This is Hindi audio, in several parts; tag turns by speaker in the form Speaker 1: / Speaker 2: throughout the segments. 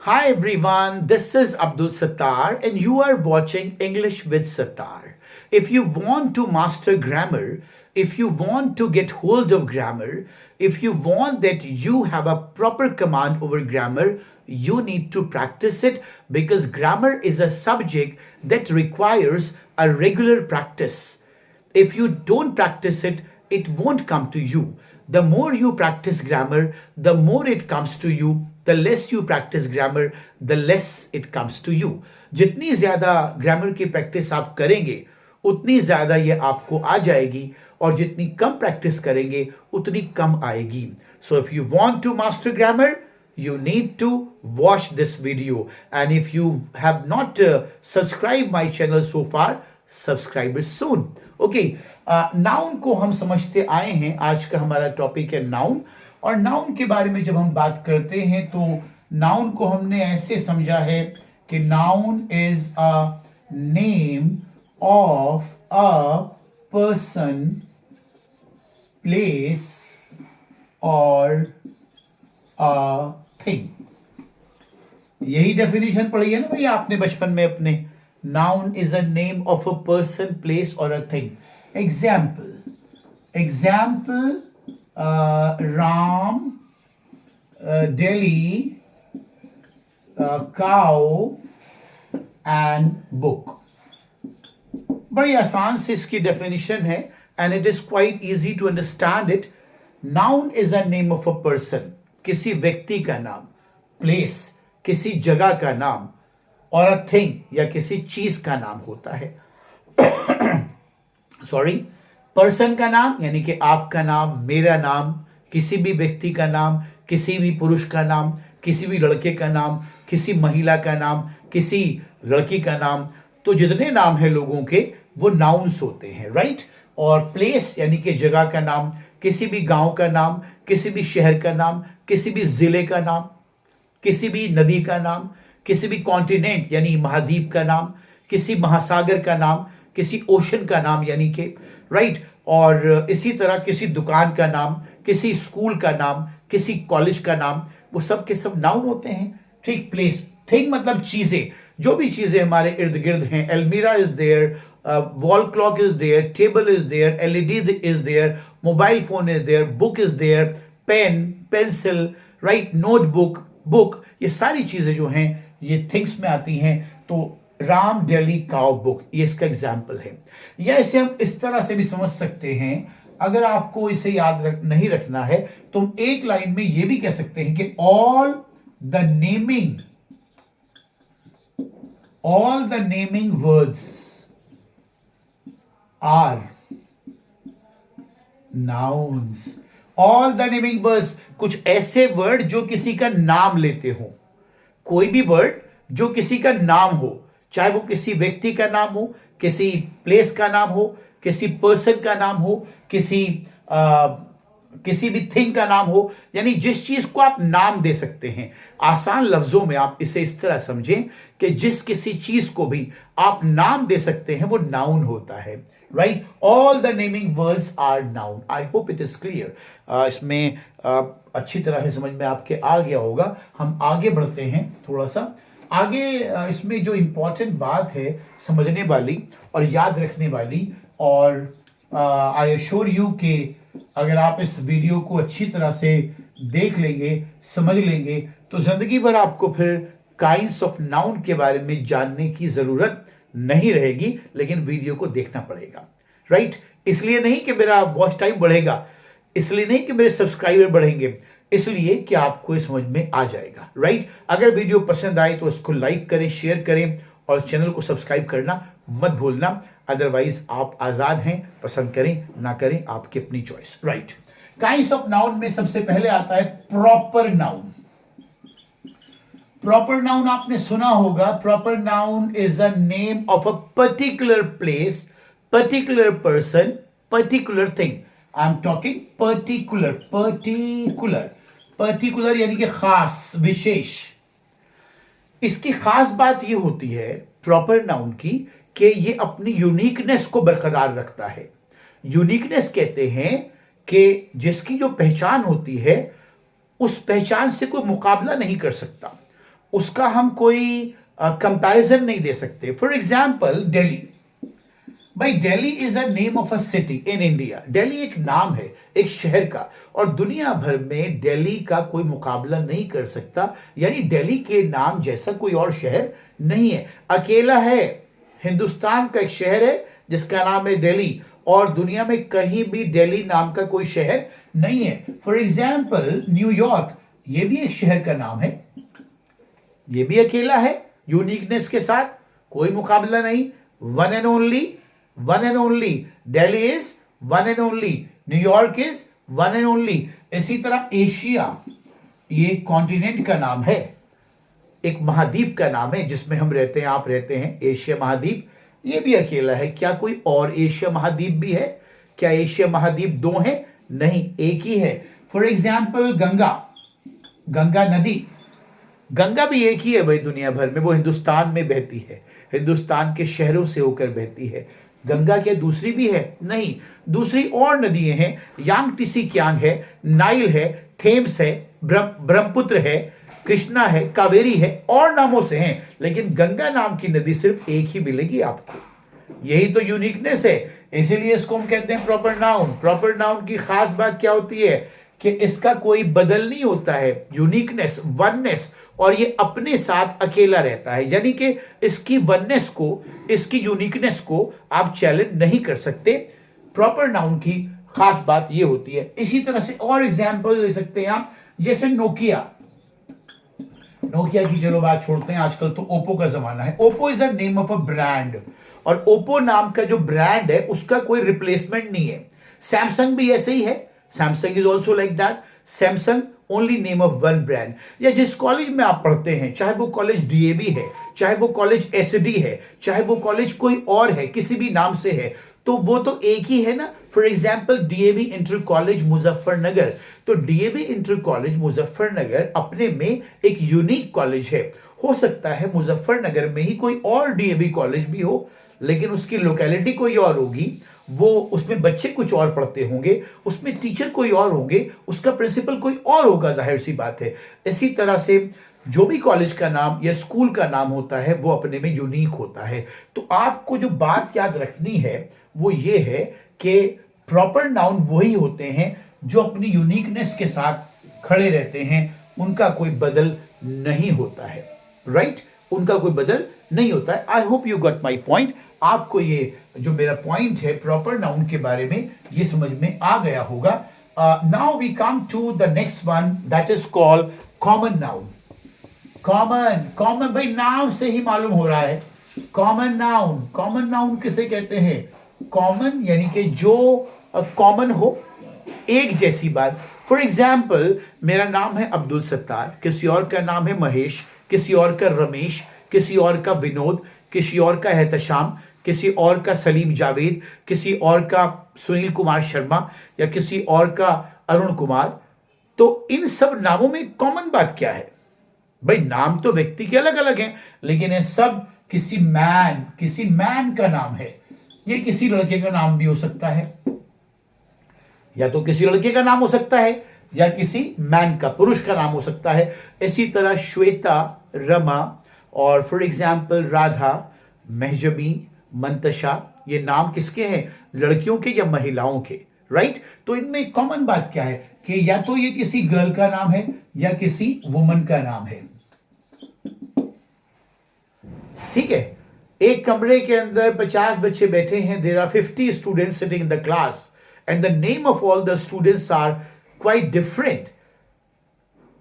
Speaker 1: Hi everyone, this is Abdul Sattar and you are watching English with Sattar. If you want to master grammar, if you want to get hold of grammar, if you want that you have a proper command over grammar, you need to practice it because grammar is a subject that requires a regular practice. If you don't practice it, it won't come to you. The more you practice grammar, the more it comes to you. The less you practice grammar, the less it comes to you. जितनी ज़्यादा ग्रामर की प्रैक्टिस आप करेंगे उतनी ज़्यादा ये आपको आ जाएगी और जितनी कम प्रैक्टिस करेंगे उतनी कम आएगी. So if you want to master grammar, you need to watch this video, and if you have not subscribed my channel so far, subscribe it soon. Okay, noun को हम समझते आए हैं. आज का हमारा टॉपिक है नाउन. और नाउन के बारे में जब हम बात करते हैं तो नाउन को हमने ऐसे समझा है कि noun is a name of a person, place और अ थिंग. यही डेफिनेशन पढ़ी है ना भैया आपने बचपन में अपने. Noun is a name of a person, place और a thing. Example Ram, Delhi, cow and book. बड़ी आसान से इसकी डेफिनेशन है and it is quite easy to understand it. Noun is a name of a person, किसी व्यक्ति का नाम, प्लेस किसी जगह का नाम और अ थिंग या किसी चीज का नाम होता है. सॉरी, पर्सन का नाम यानी कि आपका नाम, मेरा नाम, किसी भी व्यक्ति का नाम, किसी भी पुरुष का नाम, किसी भी लड़के का नाम, किसी महिला का नाम, किसी लड़की का नाम. तो जितने नाम हैं लोगों के वो नाउन्स होते हैं, राइट. और प्लेस यानी कि जगह का नाम, किसी भी गांव का नाम, किसी भी शहर का नाम, किसी भी जिले का नाम, किसी भी नदी का नाम, किसी भी कॉन्टिनेंट यानी महाद्वीप का नाम, किसी महासागर का नाम, किसी ओशन का नाम यानी कि राइट. और इसी तरह किसी दुकान का नाम, किसी स्कूल का नाम, किसी कॉलेज का नाम, वो सब के सब नाउन होते हैं. ठीक. प्लेस, थिंग मतलब चीजें, जो भी चीजें हमारे इर्द गिर्द हैं. Almirah is there, wall clock is there, table is there, LED is there, mobile phone is there, book is there, pen, pencil, right, notebook, book, ये सारी चीजें जो हैं ये थिंग्स में आती हैं. तो राम, दिल्ली, काउ, बुक, ये इसका एग्जाम्पल है. या इसे हम इस तरह से भी समझ सकते हैं, अगर आपको इसे नहीं रखना है तो हम एक लाइन में ये भी कह सकते हैं कि all the naming words are nouns. All the naming words, कुछ ऐसे वर्ड जो किसी का नाम लेते हो. कोई भी वर्ड जो किसी का नाम हो, चाहे वो किसी व्यक्ति का नाम हो, किसी प्लेस का नाम हो, किसी पर्सन का नाम हो, किसी भी थिंग का नाम हो, यानी जिस चीज को आप नाम दे सकते हैं. आसान लफ्जों में आप इसे इस तरह समझें कि जिस किसी चीज को भी आप नाम दे सकते हैं वो नाउन होता है, right. All the naming words are noun. I hope it is clear. इसमें अच्छी तरह से समझ में आपके आ गया होगा. हम आगे बढ़ते हैं थोड़ा सा आगे. इसमें जो इंपॉर्टेंट बात है समझने वाली और याद रखने वाली, और आई एश्योर यू कि अगर आप इस वीडियो को अच्छी तरह से देख लेंगे, समझ लेंगे, तो जिंदगी भर आपको फिर काइंड्स ऑफ नाउन के बारे में जानने की जरूरत नहीं रहेगी, लेकिन वीडियो को देखना पड़ेगा, राइट. इसलिए नहीं कि मेरा वॉच टाइम बढ़ेगा, इसलिए नहीं कि मेरे सब्सक्राइबर बढ़ेंगे, इसलिए कि आपको समझ में आ जाएगा, राइट. अगर वीडियो पसंद आए तो इसको लाइक करें, शेयर करें और चैनल को सब्सक्राइब करना मत भूलना. अदरवाइज आप आजाद हैं, पसंद करें ना करें, आपकी अपनी choice, right. Kinds of noun में सबसे पहले आता है प्रॉपर नाउन. प्रॉपर नाउन आपने सुना होगा. Proper noun is a name of a particular place, particular person, particular thing. I am talking particular, particular यानी कि खास, विशेष. इसकी खास बात यह होती है प्रॉपर नाउन की कि ये अपनी यूनिकनेस को बरकरार रखता है. यूनिकनेस कहते हैं कि जिसकी जो पहचान होती है उस पहचान से कोई मुकाबला नहीं कर सकता. उसका हम कोई कंपैरिजन नहीं दे सकते। फॉर एग्जाम्पल दिल्ली, भाई Delhi is a name of a city in India. Delhi एक नाम है एक शहर का, और दुनिया भर में दिल्ली का कोई मुकाबला नहीं कर सकता, यानी दिल्ली के नाम जैसा कोई और शहर नहीं है, अकेला है। हिंदुस्तान का एक शहर है जिसका नाम है दिल्ली, और दुनिया में कहीं भी दिल्ली नाम का कोई शहर नहीं है। फॉर एग्जाम्पल न्यूयॉर्क, ये भी एक शहर का नाम है, ये भी अकेला है, यूनिकनेस के साथ, कोई मुकाबला नहीं। One and only, one and only. Delhi is one and only, New York is one and only. इसी तरह एशिया, ये कॉन्टिनेंट का नाम है, एक महाद्वीप का नाम है जिसमें हम रहते हैं, आप रहते हैं, एशिया महाद्वीप, ये भी अकेला है। क्या कोई और एशिया महाद्वीप भी है? क्या एशिया महाद्वीप दो हैं? नहीं, एक ही है। फॉर एग्जाम्पल गंगा, गंगा नदी, गंगा भी एक ही है भाई दुनिया भर में, वो हिंदुस्तान में बहती है, हिंदुस्तान के शहरों से होकर बहती है। गंगा क्या दूसरी भी है? नहीं, दूसरी और नदियां हैं, यांगटीसी कियांग है, नाइल है, थेम्स है, ब्रह्मपुत्र है, कृष्णा है, कावेरी है, और नामों से हैं, लेकिन गंगा नाम की नदी सिर्फ एक ही मिलेगी आपको। यही तो यूनिकनेस है, इसीलिए इसको हम कहते हैं प्रॉपर नाउन। प्रॉपर नाउन की खास बात क्या होती है कि इसका कोई बदल नहीं होता है, यूनिकनेस, वननेस, और ये अपने साथ अकेला रहता है, यानी कि इसकी वननेस को, इसकी यूनिकनेस को आप चैलेंज नहीं कर सकते। प्रॉपर नाउन की खास बात ये होती है। इसी तरह से और एग्जांपल ले सकते हैं आप, जैसे नोकिया, नोकिया की चलो बात छोड़ते हैं, आजकल तो ओप्पो का जमाना है। Oppo is a name of a brand, और ओप्पो नाम का जो ब्रांड है उसका कोई रिप्लेसमेंट नहीं है। सैमसंग भी ऐसे ही है, Samsung is also like that, Samsung only name of one brand. या जिस कॉलेज में आप पढ़ते हैं, चाहे वो कॉलेज डीएवी है, चाहे वो कॉलेज एसडी है, चाहे वो कॉलेज कोई और है, किसी भी नाम से है, तो वो तो एक ही है ना। For example DAV inter college Muzaffarnagar, तो डीएवी इंटर कॉलेज मुजफ्फरनगर अपने में एक यूनिक कॉलेज है। हो सकता है मुजफ्फरनगर में ही कोई और डीएवी कॉलेज भी हो, लेकिन उसकी लोकेलिटी कोई और होगी, वो उसमें बच्चे कुछ और पढ़ते होंगे, उसमें टीचर कोई और होंगे, उसका प्रिंसिपल कोई और होगा, जाहिर सी बात है। इसी तरह से जो भी कॉलेज का नाम या स्कूल का नाम होता है वो अपने में यूनिक होता है। तो आपको जो बात याद रखनी है वो ये है कि प्रॉपर नाउन वही होते हैं जो अपनी यूनिकनेस के साथ खड़े रहते हैं, उनका कोई बदल नहीं होता है, राइट? उनका कोई बदल नहीं होता है। I hope you got my point. आपको ये जो मेरा पॉइंट है प्रॉपर नाउन के बारे में ये समझ में आ गया होगा। Now we come to the next one, that is called common noun. Common, common भाई नाम से ही मालूम हो रहा है, कॉमन नाउन। कॉमन नाउन किसे कहते हैं? कॉमन यानी कि जो कॉमन हो, एक जैसी बात। फॉर एग्जाम्पल मेरा नाम है अब्दुल सत्तार, किसी और का नाम है महेश, किसी और का रमेश, किसी और का विनोद, किसी और का एहतशाम, किसी और का सलीम जावेद, किसी और का सुनील कुमार शर्मा, या किसी और का अरुण कुमार। तो इन सब नामों में कॉमन बात क्या है? भाई नाम तो व्यक्ति के अलग अलग हैं, लेकिन ये सब किसी मैन का नाम है। ये किसी लड़के का नाम भी हो सकता है, या तो किसी लड़के का नाम हो सकता है, या किसी मैन का, पुरुष का नाम हो सकता है। इसी तरह श्वेता, रमा, और फॉर एग्जाम्पल राधा, महजबी, मंतशा, ये नाम किसके हैं? लड़कियों के या महिलाओं के, राइट? तो इनमें कॉमन बात क्या है कि या तो ये किसी गर्ल का नाम है या किसी वुमन का नाम है, ठीक है? एक कमरे के अंदर 50 बच्चे बैठे हैं, there are 50 students sitting in the class, and the name of all the students are quite different.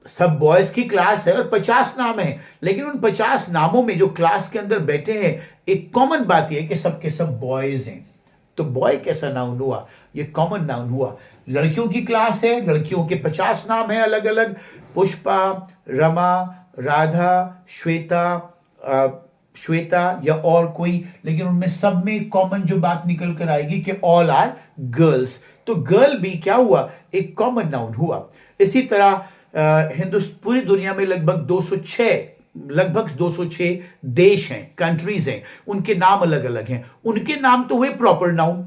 Speaker 1: सब बॉयज की क्लास है और 50 नाम है, लेकिन उन 50 नामों में जो क्लास के अंदर बैठे हैं, एक कॉमन बात यह कि सबके सब बॉयज हैं। तो बॉय कैसा नाउन हुआ? ये कॉमन नाउन हुआ। लड़कियों की क्लास है, लड़कियों के 50 नाम है अलग अलग, पुष्पा, रमा, राधा, श्वेता या और कोई, लेकिन उनमें सब में कॉमन जो बात निकल कर आएगी कि ऑल आर गर्ल्स। तो गर्ल भी क्या हुआ? एक कॉमन नाउन हुआ। इसी तरह पूरी दुनिया में लगभग 206 देश हैं, कंट्रीज हैं, उनके नाम अलग अलग हैं। उनके नाम तो हुए प्रॉपर नाउन,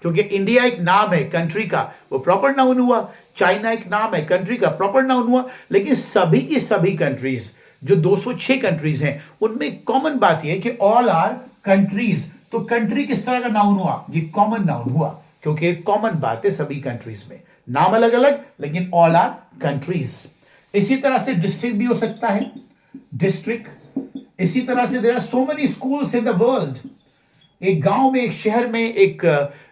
Speaker 1: क्योंकि इंडिया एक नाम है कंट्री का, वो प्रॉपर नाउन हुआ। चाइना एक नाम है कंट्री का, प्रॉपर नाउन हुआ। लेकिन सभी की सभी कंट्रीज जो 206 कंट्रीज हैं उनमें कॉमन बात यह है कि ऑल आर कंट्रीज। तो कंट्री किस तरह का नाउन हुआ? ये कॉमन नाउन हुआ, क्योंकि एक कॉमन बात है सभी कंट्रीज में, नाम अलग अलग लेकिन ऑल आर कंट्रीज। इसी तरह से डिस्ट्रिक्ट भी हो सकता है, डिस्ट्रिक्ट। इसी तरह से there are so many schools in the world. एक गांव में, एक शहर में, एक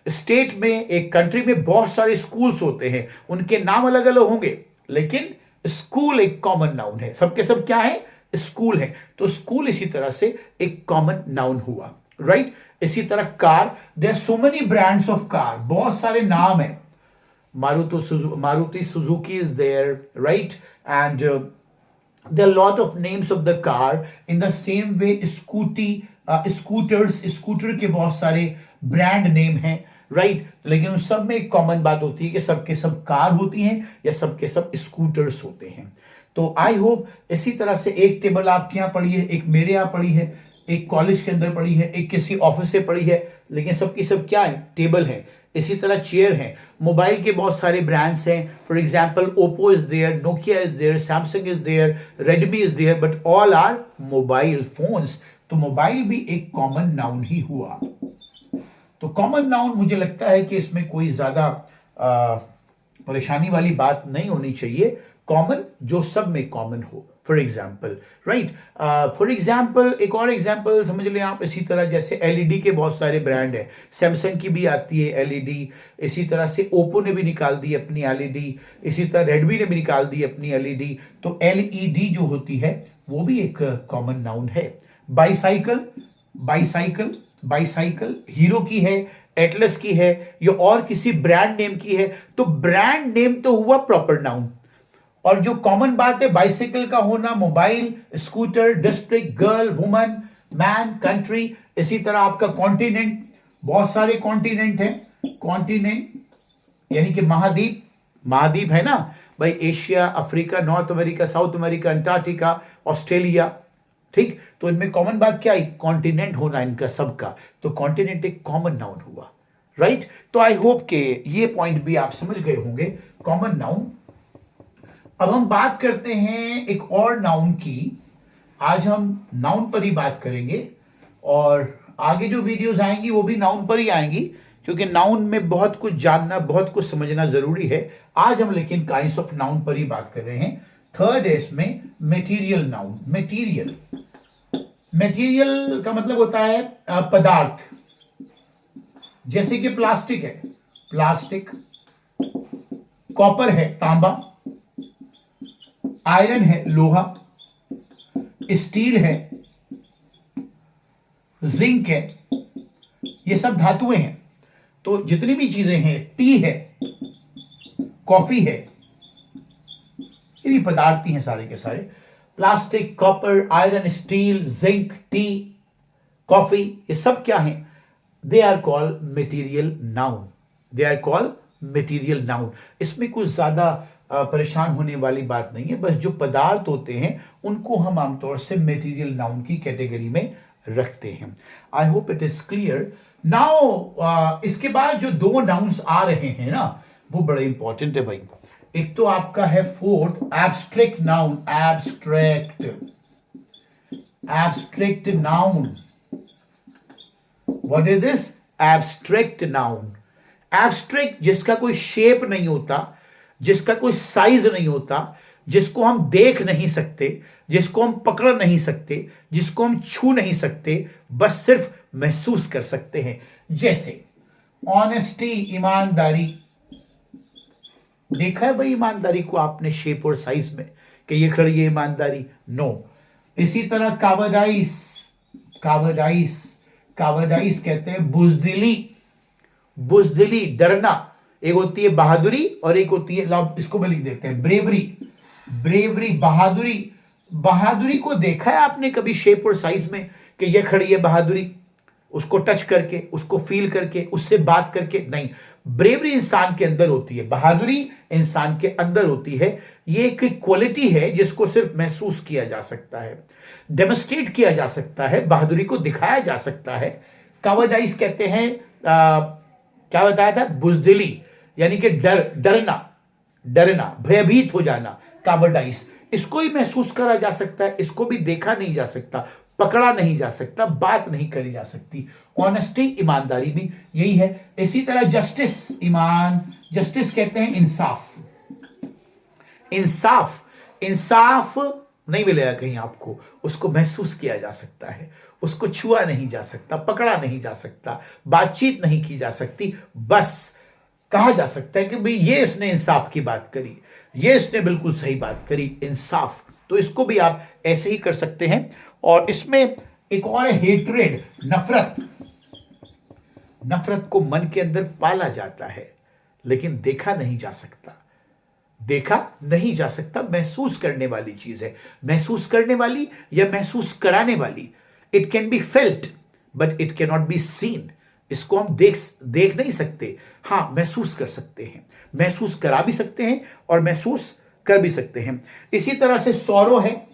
Speaker 1: स्टेट में, एक कंट्री में बहुत सारे स्कूल्स होते हैं, उनके नाम अलग अलग होंगे लेकिन स्कूल एक कॉमन नाउन है। सबके सब क्या है? स्कूल है। तो स्कूल इसी तरह से एक कॉमन नाउन हुआ, राइट। इसी तरह car, there are so many brands of car, बहुत सारे नाम है। Maruti Suzuki is there, right, and there are a lot of names of the car. In the same way scooters, scooter के बहुत सारे ब्रांड नेम हैं, राइट। लेकिन उन सब में एक कॉमन बात होती है कि सबके सब कार होती हैं या सबके सब स्कूटर्स होते हैं। तो आई होप इसी तरह से एक टेबल आपके यहाँ पड़ी है, एक मेरे यहाँ पड़ी है, एक कॉलेज के अंदर पड़ी है, एक किसी ऑफिस से पड़ी है, लेकिन सबकी सब क्या है? टेबल है। इसी तरह चेयर है। मोबाइल के बहुत सारे ब्रांड्स हैं, for example Oppo is there, Nokia is there, Samsung is there, Redmi is there, but all are mobile phones. तो मोबाइल भी एक कॉमन नाउन ही हुआ। तो कॉमन नाउन मुझे लगता है कि इसमें कोई ज्यादा परेशानी वाली बात नहीं होनी चाहिए। कॉमन जो सब में कॉमन हो, for example, right. For example एक और एग्जाम्पल समझ लें आप, इसी तरह जैसे एलईडी के बहुत सारे ब्रांड है, सैमसंग की भी आती है एलईडी, इसी तरह से ओप्पो ने भी निकाल दी अपनी एलईडी, इसी तरह रेडमी ने भी निकाल दी अपनी एलईडी। तो एलईडी जो होती है वो भी एक कॉमन नाउन है। बाईसाइकिल, बाईसाइकिल, बाईसाइकिल हीरो की है, एटलस की है या और किसी ब्रांड नेम की है, तो ब्रांड नेम तो हुआ प्रॉपर नाउन। और जो कॉमन बात है बाइसाइकिल का होना, mobile, scooter, district, girl, woman, man, country. इसी तरह आपका कॉन्टिनेंट, बहुत सारे कॉन्टिनेंट हैं। कॉन्टिनेंट यानी कि महाद्वीप, महाद्वीप है ना भाई, Asia, Africa, north America, south America, Antarctica, Australia, ठीक। तो इनमें कॉमन बात क्या आई? कॉन्टिनेंट होना इनका सबका। तो कॉन्टिनेंट एक कॉमन नाउन हुआ, राइट। तो आई होप के ये पॉइंट भी आप समझ गए होंगे, कॉमन नाउन। अब हम बात करते हैं एक और नाउन की। आज हम नाउन पर ही बात करेंगे और आगे जो वीडियोस आएंगी वो भी नाउन पर ही आएंगी, क्योंकि नाउन में बहुत कुछ जानना, बहुत कुछ समझना जरूरी है। आज हम लेकिन काइंड्स ऑफ नाउन पर ही बात कर रहे हैं। थर्ड है इसमें मेटीरियल नाउन। मेटीरियल, मेटीरियल का मतलब होता है पदार्थ। जैसे कि प्लास्टिक है, प्लास्टिक, कॉपर है, तांबा, आयरन है, लोहा, स्टील है, जिंक है, ये सब धातुएं हैं। तो जितनी भी चीजें हैं, टी है, कॉफी है, ये भी पदार्थ ही हैं सारे के सारे। Plastic, copper, iron, steel, zinc, tea, coffee, ये सब क्या हैं? They are called material noun. They are called material noun. इसमें कुछ ज्यादा परेशान होने वाली बात नहीं है, बस जो पदार्थ होते हैं उनको हम आमतौर से मटेरियल नाउन की कैटेगरी में रखते हैं। आई hope it is clear now. इसके बाद जो दो नाउन्स आ रहे हैं ना, वो बड़े इंपॉर्टेंट है भाई। एक तो आपका है fourth, abstract noun. Abstract, abstract noun. What is this? Abstract noun. Abstract जिसका कोई शेप नहीं होता, जिसका कोई साइज नहीं होता, जिसको हम देख नहीं सकते, जिसको हम पकड़ नहीं सकते, जिसको हम छू नहीं सकते, बस सिर्फ महसूस कर सकते हैं। जैसे ऑनेस्टी, ईमानदारी। देखा है भाई ईमानदारी को आपने शेप और साइज में कि ये खड़ी है ईमानदारी? नो। इसी तरह कावडाइस, कावडाइस, कावडाइस कहते हैं बुजदिली। बुजदिली, डरना। एक होती है बहादुरी और एक होती है, इसको मैं लिख देते हैं, ब्रेवरी। ब्रेवरी, बहादुरी। बहादुरी को देखा है आपने कभी शेप और साइज में कि ये खड़ी है बहादुरी? उसको टच करके, उसको फील करके, उससे बात करके? नहीं। ब्रेवरी इंसान के अंदर होती है, बहादुरी इंसान के अंदर होती है। ये एक क्वालिटी है जिसको सिर्फ महसूस किया जा सकता है, डेमोस्ट्रेट किया जा सकता है, बहादुरी को दिखाया जा सकता है। कावडाइस कहते हैं क्या बताया था? बुजदिली, यानी कि डरना, डरना, भयभीत हो जाना, कावडाइस। इसको ही महसूस करा जा सकता है, इसको भी देखा नहीं जा सकता, पकड़ा नहीं जा सकता, बात नहीं करी जा सकती। ऑनेस्टी, ईमानदारी भी यही है। इसी तरह जस्टिस, जस्टिस कहते हैं इंसाफ। इंसाफ, इंसाफ नहीं मिलेगा कहीं आपको, उसको महसूस किया जा सकता है, उसको छुआ नहीं जा सकता, पकड़ा नहीं जा सकता, बातचीत नहीं की जा सकती, बस कहा जा सकता है कि भाई ये इसने इंसाफ की बात करी, ये इसने बिल्कुल सही बात करी, इंसाफ। तो इसको भी आप ऐसे ही कर सकते हैं। और इसमें एक और है हेट्रेड, नफरत। नफरत को मन के अंदर पाला जाता है लेकिन देखा नहीं जा सकता, देखा नहीं जा सकता, महसूस करने वाली चीज है। महसूस करने वाली या महसूस कराने वाली, it can be felt but it can not be seen. इसको हम देख नहीं सकते, हां महसूस कर सकते हैं, महसूस करा भी सकते हैं और महसूस कर भी सकते हैं। इसी तरह से सौरो है,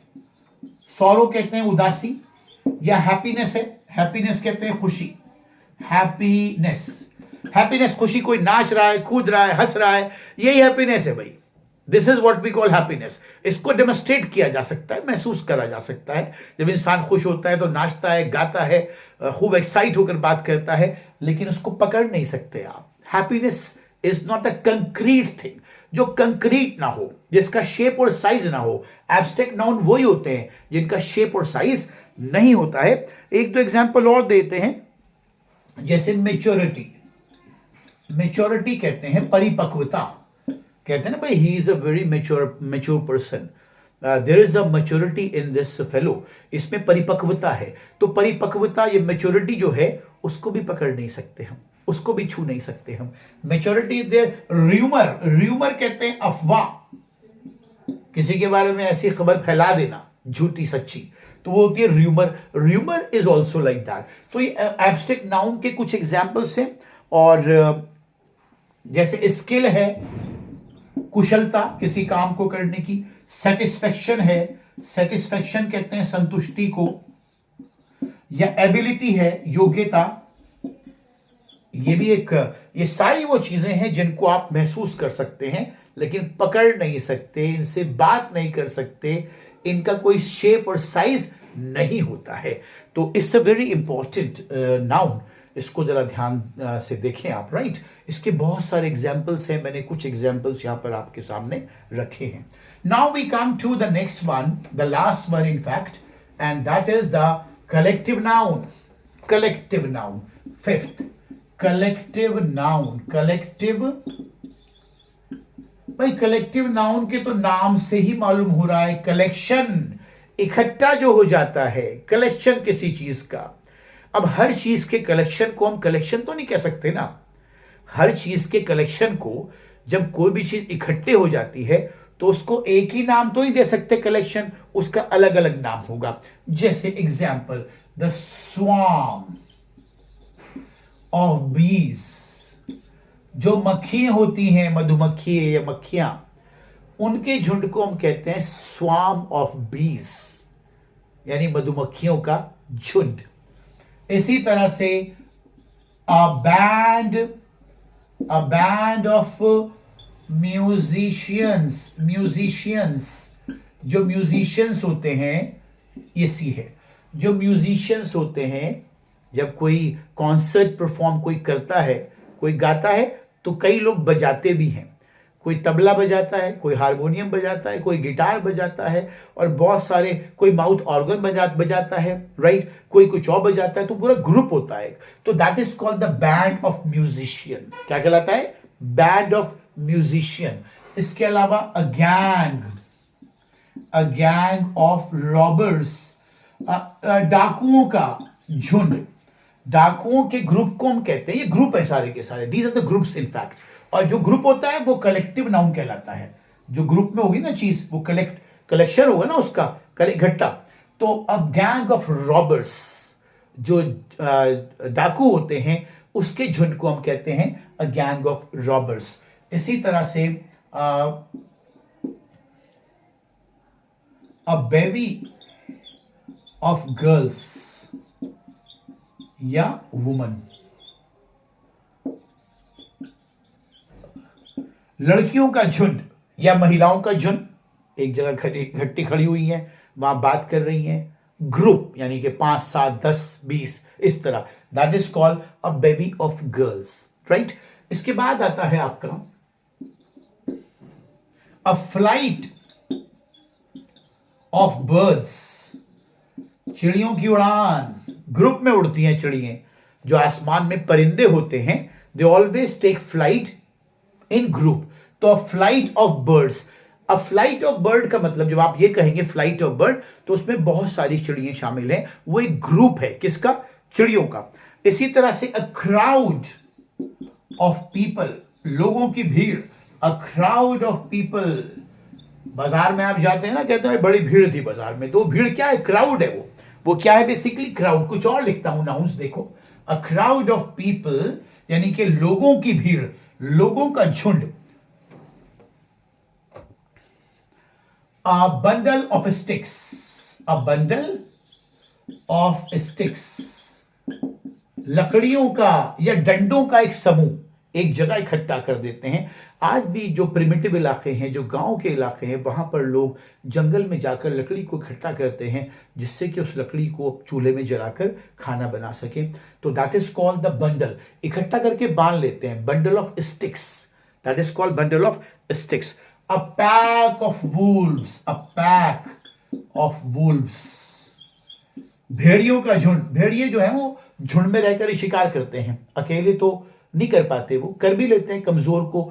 Speaker 1: सौरो कहते हैं उदासी, या हैप्पीनेस है, हैप्पीनेस कहते हैं खुशी। हैप्पीनेस, हैप्पीनेस खुशी, कोई नाच रहा है, कूद रहा है, हंस रहा है, यही हैप्पीनेस है भाई। This is what we call happiness. इसको डेमोन्स्ट्रेट किया जा सकता है, महसूस करा जा सकता है। जब इंसान खुश होता है तो नाचता है, गाता है, खूब एक्साइट होकर बात करता है, लेकिन उसको पकड़ नहीं सकते आप। Happiness is not a concrete thing, जो कंक्रीट ना हो, जिसका शेप और साइज ना हो। एब्स्ट्रैक्ट नाउन वही होते हैं जिनका शेप और साइज नहीं होता है। एक दो एग्जाम्पल और देते हैं, जैसे मेच्योरिटी। मेच्योरिटी कहते हैं परिपक्वता, कहते हैं ना भाई he is a very mature person, there is a maturity in this fellow. इसमें परिपक्वता है, तो परिपक्वता ये मेच्योरिटी जो है उसको भी पकड़ नहीं सकते हम, उसको भी छू नहीं सकते हम। Maturity there. र्यूमर, र्यूमर कहते हैं अफवाह, किसी के बारे में ऐसी खबर फैला देना झूठी सच्ची, तो वो होती है rumour. Rumour is also like that. तो ये एब्स्ट्रैक्ट नाउन के कुछ एग्जाम्पल्स हैं। और जैसे स्किल है, कुशलता किसी काम को करने की। सेटिस्फेक्शन है, सेटिस्फेक्शन कहते हैं संतुष्टि को। या एबिलिटी है, योग्यता। ये भी एक, ये सारी वो चीजें हैं जिनको आप महसूस कर सकते हैं लेकिन पकड़ नहीं सकते, इनसे बात नहीं कर सकते, इनका कोई शेप और साइज नहीं होता है। तो it's a very important noun, इसको जरा ध्यान से देखें आप, राइट। इसके बहुत सारे एग्जाम्पल्स हैं, मैंने कुछ एग्जाम्पल्स यहां पर आपके सामने रखे हैं। Now we come to the next one, the last one in fact, and that is the collective noun. Collective noun, fifth, collective noun. Collective, भाई कलेक्टिव नाउन के तो नाम से ही मालूम हो रहा है, कलेक्शन, इकट्ठा जो हो जाता है, कलेक्शन किसी चीज का। अब हर चीज के कलेक्शन को हम कलेक्शन तो नहीं कह सकते ना। हर चीज के कलेक्शन को जब कोई भी चीज इकट्ठे हो जाती है तो उसको एक ही नाम तो ही दे सकते कलेक्शन, उसका अलग अलग नाम होगा। जैसे एग्जाम्पल, द स्वार्म ऑफ बीज, जो मक्खियां होती हैं, मधुमक्खी या मक्खियां, उनके झुंड को हम कहते हैं स्वार्म ऑफ बीज, यानी मधुमक्खियों का झुंड। इसी तरह से a band of musicians, musicians, जो म्यूजिशियंस होते हैं, ये सी है, जो म्यूजिशियंस होते हैं, जब कोई कॉन्सर्ट परफॉर्म कोई करता है, कोई गाता है, तो कई लोग बजाते भी हैं। कोई तबला बजाता है, कोई हारमोनियम बजाता है, कोई गिटार बजाता है, और बहुत सारे, कोई माउथ ऑर्गन बजाता है, राइट, कोई कुछ और बजाता है, तो पूरा ग्रुप होता है। तो that is called the band of musician. क्या कहलाता है? Band of musician. इसके अलावा अ गैंग ऑफ रॉबर्स, डाकुओं का झुंड। डाकुओं के ग्रुप को हम कहते हैं, ये ग्रुप है सारे के सारे, these are the groups in fact. और जो ग्रुप होता है वो कलेक्टिव नाउन कहलाता है। जो ग्रुप में होगी ना चीज, वो कलेक्शन होगा ना उसका, इकट्ठा। तो अब गैंग ऑफ रॉबर्स, जो डाकू होते हैं, उसके झुंड को हम कहते हैं अ गैंग ऑफ रॉबर्स। इसी तरह से अ बेबी ऑफ गर्ल्स या वुमन, लड़कियों का झुंड या महिलाओं का झुंड, एक जगह इकट्ठी खड़ी हुई हैं, वहां बात कर रही हैं। ग्रुप यानी कि 5, 7, 10, 20 इस तरह, that is called a baby of girls, right. इसके बाद आता है आपका अ फ्लाइट ऑफ बर्ड्स, चिड़ियों की उड़ान। ग्रुप में उड़ती हैं चिड़ियां, जो आसमान में परिंदे होते हैं, they always take flight in group. तो a flight of birds, a flight of bird का मतलब जब आप ये कहेंगे फ्लाइट ऑफ बर्ड, तो उसमें बहुत सारी चिड़ियां शामिल हैं, वो एक ग्रुप है, किसका? चिड़ियों का। इसी तरह से अ क्राउड ऑफ पीपल, लोगों की भीड़, अ क्राउड ऑफ पीपल। बाजार में आप जाते हैं ना, कहते हैं बड़ी भीड़ थी बाजार में, तो भीड़ क्या है? क्राउड है वो क्या है? Basically crowd. कुछ और लिखता हूं नाउंस, देखो, अ क्राउड ऑफ पीपल यानी कि लोगों की भीड़, लोगों का झुंड। A bundle of sticks, a bundle of sticks, लकड़ियों का या डंडों का एक समूह एक जगह इकट्ठा कर देते हैं। आज भी जो प्रिमिटिव इलाके हैं, जो गांव के इलाके हैं, वहां पर लोग जंगल में जाकर लकड़ी को इकट्ठा करते हैं, जिससे कि उस लकड़ी को चूल्हे में जलाकर खाना बना सके। तो that is called the bundle. इकट्ठा करके बांध लेते हैं, bundle of sticks, that is called bundle of sticks. A pack of Wolves, a pack of Wolves, भेड़ियों का झुंड। भेड़िए जो है वो झुंड में रहकर ही शिकार करते हैं, अकेले तो नहीं कर पाते, वो कर भी लेते हैं, कमजोर को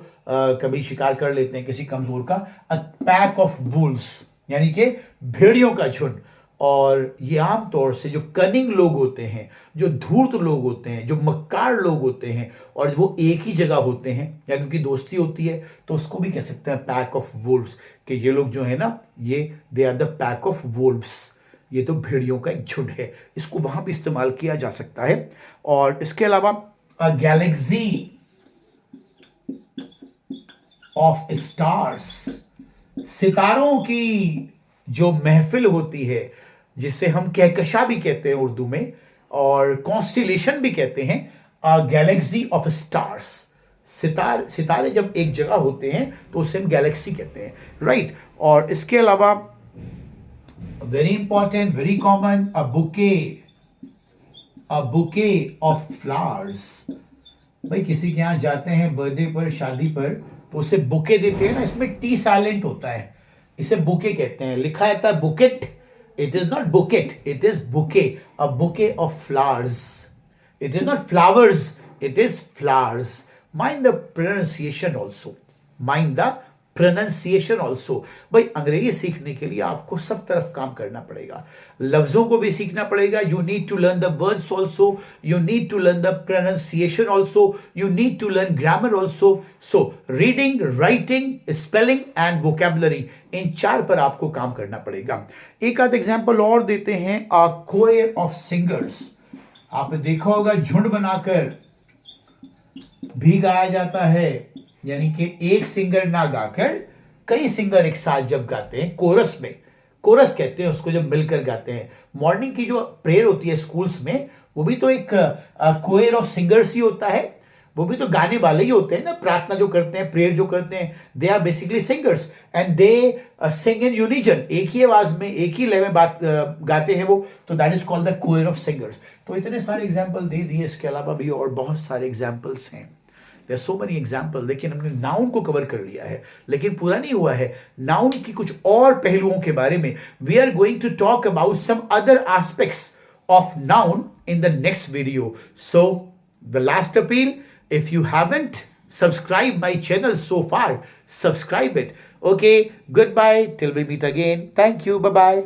Speaker 1: कभी शिकार कर लेते हैं किसी कमजोर का। अ पैक ऑफ वुल्व्स यानी कि भेड़ियों का झुंड। और ये आमतौर से जो कनिंग लोग होते हैं, जो धूर्त लोग होते हैं, जो मक्कार लोग होते हैं, और वो एक ही जगह होते हैं, यानी उनकी दोस्ती होती है, तो उसको भी कह सकते हैं पैक ऑफ वुल्व्स, कि ये लोग जो है ना, ये they are the pack of wolves, ये तो भेड़ियों का एक झुंड है। इसको वहां भी इस्तेमाल किया जा सकता है। और इसके अलावा a galaxy of stars, सितारों की जो महफिल होती है, जिसे हम कहकशा भी कहते हैं उर्दू में, और कॉन्स्टिलेशन भी कहते हैं। अ गैलेक्सी ऑफ स्टार्स, सितारे जब एक जगह होते हैं तो उसे हम गैलेक्सी कहते हैं, राइट। और इसके अलावा very important, very common, a bouquet of flowers. भाई किसी के यहां जाते हैं बर्थडे पर, शादी पर, तो उसे बुके देते हैं ना, इसमें टी साइलेंट होता है, इसे बुके कहते हैं। लिखा रहता है bouquet, it is not bouquet, it is bouquet. A bouquet of flowers, it is not flowers, it is flowers. Mind the pronunciation also, mind the pronunciation also. भाई अंग्रेजी सीखने के लिए आपको सब तरफ काम करना पड़ेगा, लफ्जों को भी सीखना पड़ेगा। You need to learn the words also, you need to learn the pronunciation also, you need to learn grammar also. So reading, writing, spelling and vocabulary, in 4 पर आपको काम करना पड़ेगा। एक आध एग्जाम्पल और देते हैं। अ कोयर ऑफ सिंगर्स, आपने देखा होगा झुंड बनाकर भी गाया जाता है, यानी कि एक सिंगर ना गाकर कई सिंगर एक साथ जब गाते हैं कोरस में, कोरस कहते हैं उसको, जब मिलकर गाते हैं। मॉर्निंग की जो प्रेयर होती है स्कूल्स में, वो भी तो एक कोयर ऑफ सिंगर्स ही होता है, वो भी तो गाने वाले ही होते हैं ना। प्रार्थना जो करते हैं, प्रेयर जो करते हैं, they are basically singers and they sing in unison, एक ही आवाज में, एक ही लय में बात गाते हैं वो, तो that is called the choir of singers. तो इतने सारे एग्जाम्पल दे दिए, इसके अलावा भी और बहुत सारे एग्जाम्पल्स हैं। There so many example. लेकिन हमने नाउन को कवर कर लिया है, लेकिन पूरा नहीं हुआ है। नाउन की कुछ और पहलुओं के बारे में we are going to talk about some other aspects of noun in the next video. So the last appeal, if you haven't subscribed my channel so far, subscribe it. Okay, goodbye till we meet again. Thank you. Bye bye.